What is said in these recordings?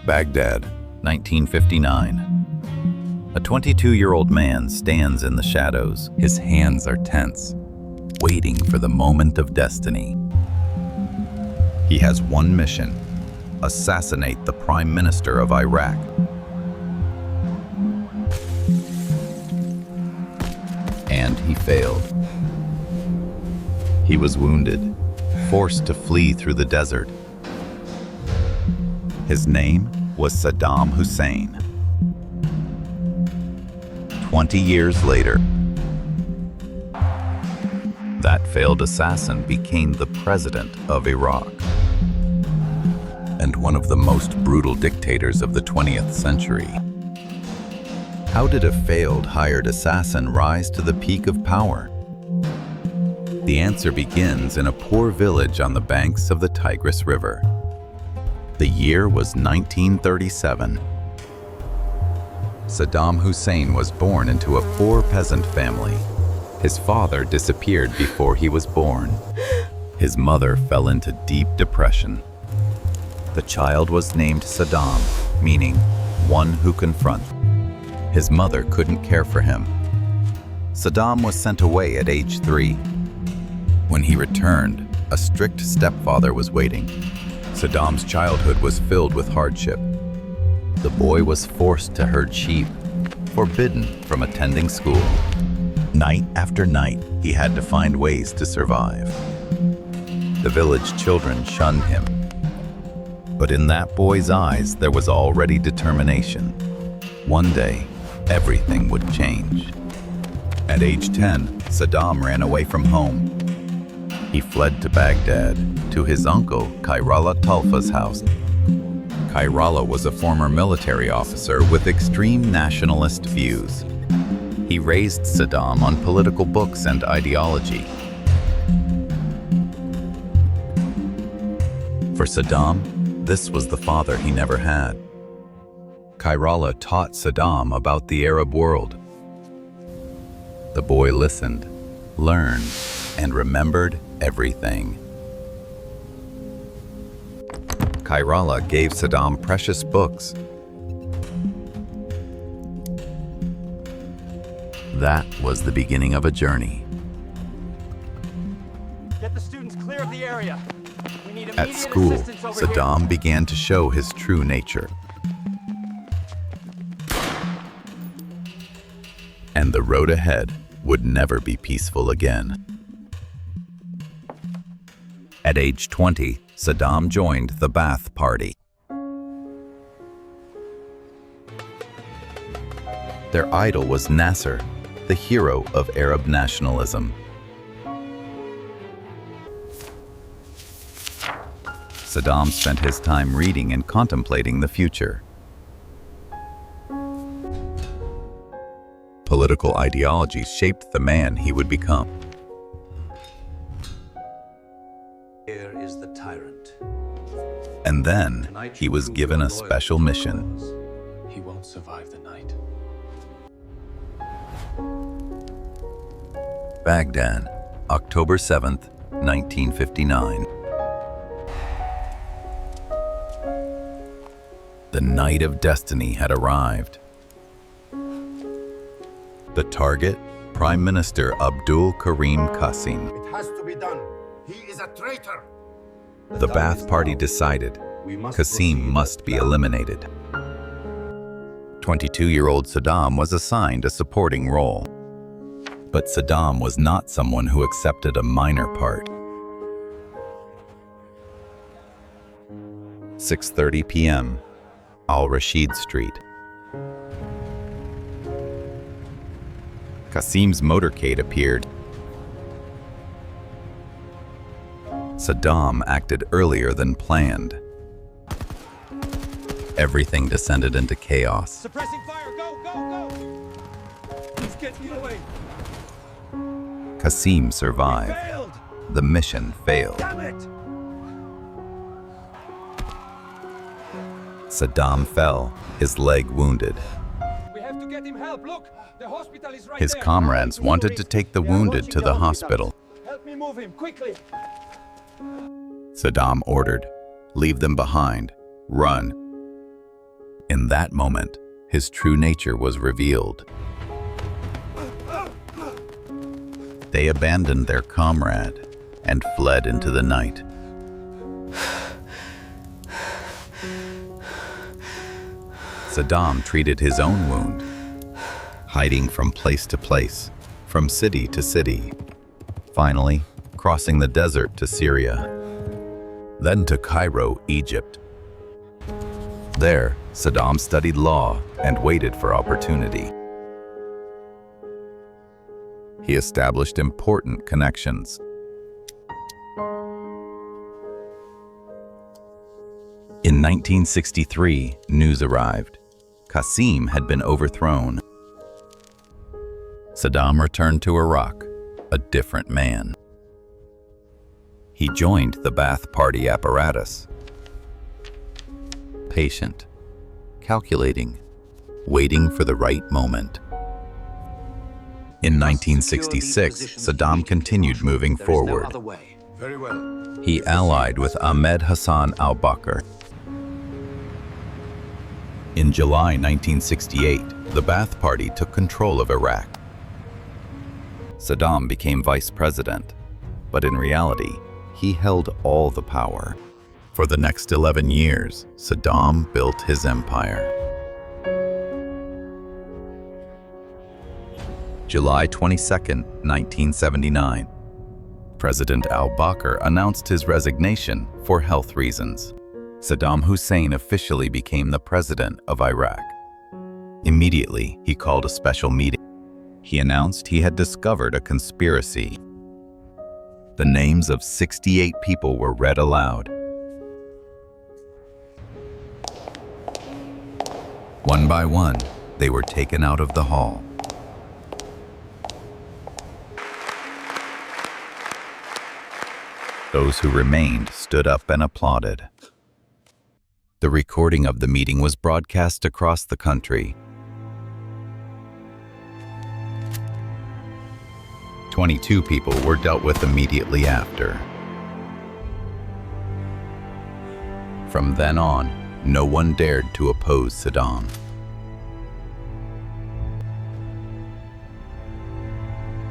Baghdad, 1959. A 22-year-old man stands in the shadows. His hands are tense, waiting for the moment of destiny. He has one mission: assassinate the Prime Minister of Iraq. And he failed. He was wounded, forced to flee through the desert. His name was Saddam Hussein. 20 years later, that failed assassin became the president of Iraq and one of the most brutal dictators of the 20th century. How did a failed hired assassin rise to the peak of power? The answer begins in a poor village on the banks of the Tigris River. The year was 1937. Saddam Hussein was born into a poor peasant family. His father disappeared before he was born. His mother fell into deep depression. The child was named Saddam, meaning one who confronts. His mother couldn't care for him. Saddam was sent away at age 3. When he returned, a strict stepfather was waiting. Saddam's childhood was filled with hardship. The boy was forced to herd sheep, forbidden from attending school. Night after night, he had to find ways to survive. The village children shunned him. But in that boy's eyes, there was already determination. One day, everything would change. At age 10, Saddam ran away from home. He fled to Baghdad, to his uncle Khairallah Talfa's house. Khairallah was a former military officer with extreme nationalist views. He raised Saddam on political books and ideology. For Saddam, this was the father he never had. Khairallah taught Saddam about the Arab world. The boy listened, learned, and remembered everything. Khairallah gave Saddam precious books. That was the beginning of a journey. Get the students clear of the area. We need At immediate school, assistance over Saddam here. began to show his true nature. And the road ahead would never be peaceful again. At age 20, Saddam joined the Ba'ath Party. Their idol was Nasser, the hero of Arab nationalism. Saddam spent his time reading and contemplating the future. Political ideologies shaped the man he would become. Here is the tyrant. And then he was given a special mission. He won't survive the night. Baghdad, October 7th, 1959. The night of destiny had arrived. The target, Prime Minister Abdul Karim Qasim. It has to be done. He is a traitor. The Ba'ath Party decided Qasim must be eliminated. 22-year-old Saddam was assigned a supporting role. But Saddam was not someone who accepted a minor part. 6:30 p.m., Al-Rashid Street. Qasim's motorcade appeared. Saddam acted earlier than planned. Everything descended into chaos. Suppressing fire, go, go, go! These kids get away. Qasim survived. Failed! The mission failed. Damn it! Saddam fell, his leg wounded. We have to get him help. Look, the hospital is right His there. comrades wanted to take the They are wounded watching to the hospital. hospital. Help me move him, quickly. Saddam ordered, "Leave them behind. Run." In that moment, his true nature was revealed. They abandoned their comrade and fled into the night. Saddam treated his own wound, hiding from place to place, from city to city, finally crossing the desert to Syria, then to Cairo, Egypt. There, Saddam studied law and waited for opportunity. He established important connections. In 1963, news arrived. Qasim had been overthrown. Saddam returned to Iraq, a different man. He joined the Ba'ath Party apparatus. Patient, calculating, waiting for the right moment. In 1966, Saddam continued moving forward. Very well. He allied with Ahmed Hassan al-Bakr. In July 1968, the Ba'ath Party took control of Iraq. Saddam became vice president, but in reality, he held all the power. For the next 11 years, Saddam built his empire. July 22, 1979. President al-Bakr announced his resignation for health reasons. Saddam Hussein officially became the president of Iraq. Immediately, he called a special meeting. He announced he had discovered a conspiracy. The names of 68 people were read aloud. One by one, they were taken out of the hall. Those who remained stood up and applauded. The recording of the meeting was broadcast across the country. 22 people were dealt with immediately after. From then on, no one dared to oppose Saddam.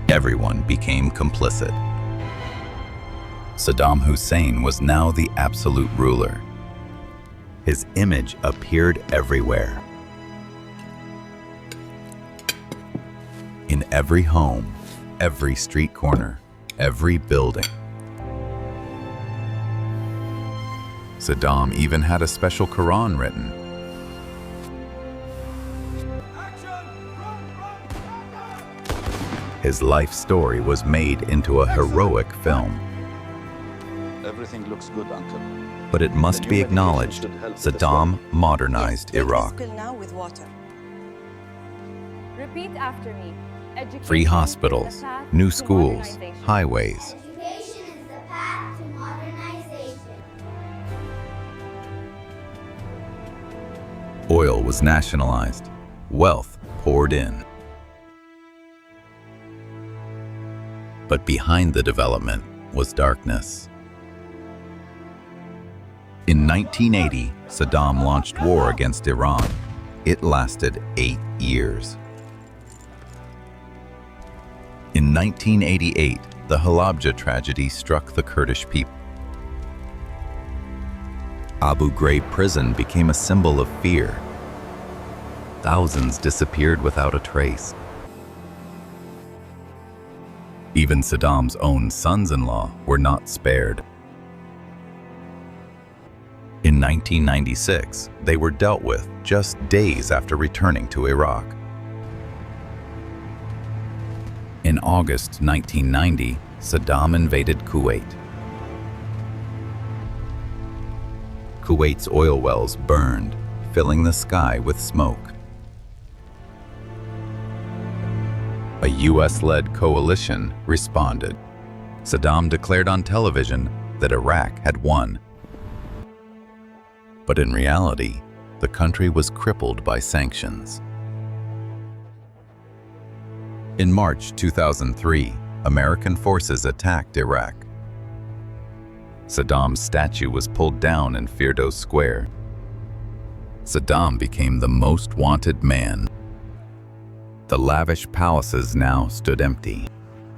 Everyone became complicit. Saddam Hussein was now the absolute ruler. His image appeared everywhere. In every home, every street corner, every building. Saddam even had a special Quran written. His life story was made into a heroic film. Everything looks good, Uncle. But it must be acknowledged, Saddam modernized Iraq. Repeat after me. Free hospitals, new schools, highways. Education is the path to modernization. Oil was nationalized. Wealth poured in. But behind the development was darkness. In 1980, Saddam launched war against Iran. It lasted 8 years. In 1988, the Halabja tragedy struck the Kurdish people. Abu Ghraib prison became a symbol of fear. Thousands disappeared without a trace. Even Saddam's own sons-in-law were not spared. In 1996, they were dealt with just days after returning to Iraq. In August 1990, Saddam invaded Kuwait. Kuwait's oil wells burned, filling the sky with smoke. A US-led coalition responded. Saddam declared on television that Iraq had won. But in reality, the country was crippled by sanctions. In March 2003, American forces attacked Iraq. Saddam's statue was pulled down in Firdos Square. Saddam became the most wanted man. The lavish palaces now stood empty.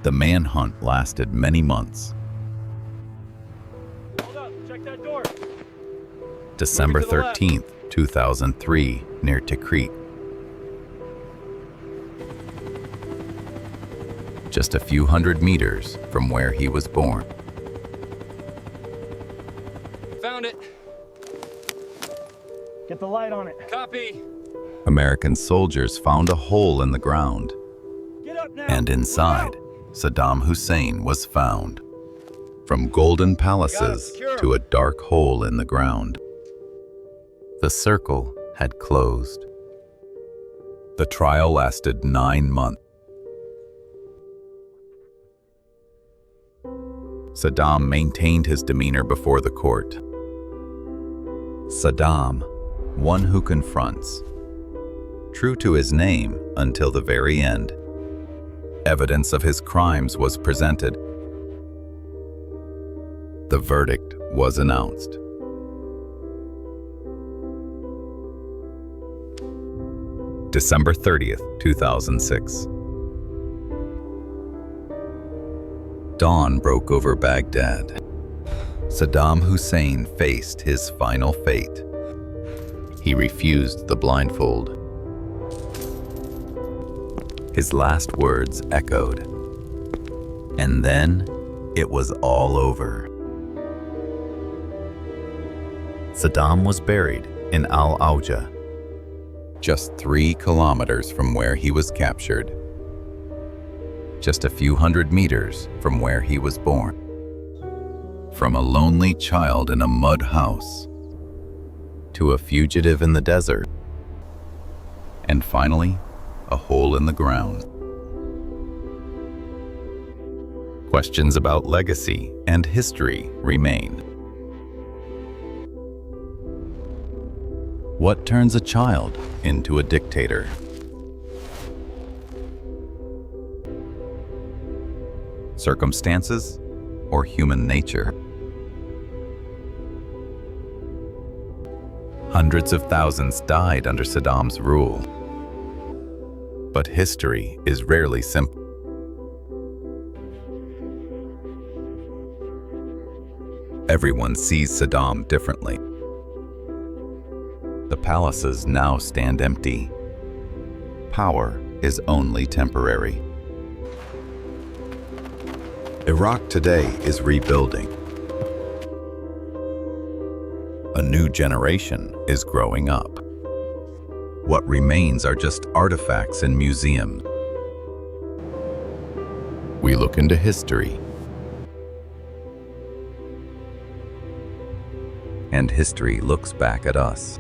The manhunt lasted many months. Hold up, check that door. December Moving to the left. 13th, 2003, near Tikrit. Just a few hundred meters from where he was born. Found it. Get the light on it. Copy. American soldiers found a hole in the ground, Get up now. and inside, Saddam Hussein was found. From golden palaces secure. to a dark hole in the ground. The circle had closed. The trial lasted 9 months. Saddam maintained his demeanor before the court. Saddam, one who confronts. True to his name until the very end. Evidence of his crimes was presented. The verdict was announced. December 30th, 2006. Dawn broke over Baghdad. Saddam Hussein faced his final fate. He refused the blindfold. His last words echoed. And then it was all over. Saddam was buried in Al-Auja, just 3 kilometers from where he was captured. Just a few hundred meters from where he was born. From a lonely child in a mud house, to a fugitive in the desert, and finally, a hole in the ground. Questions about legacy and history remain. What turns a child into a dictator? Circumstances or human nature? Hundreds of thousands died under Saddam's rule. But history is rarely simple. Everyone sees Saddam differently. The palaces now stand empty. Power is only temporary. Iraq today is rebuilding. A new generation is growing up. What remains are just artifacts in museums. We look into history, and history looks back at us.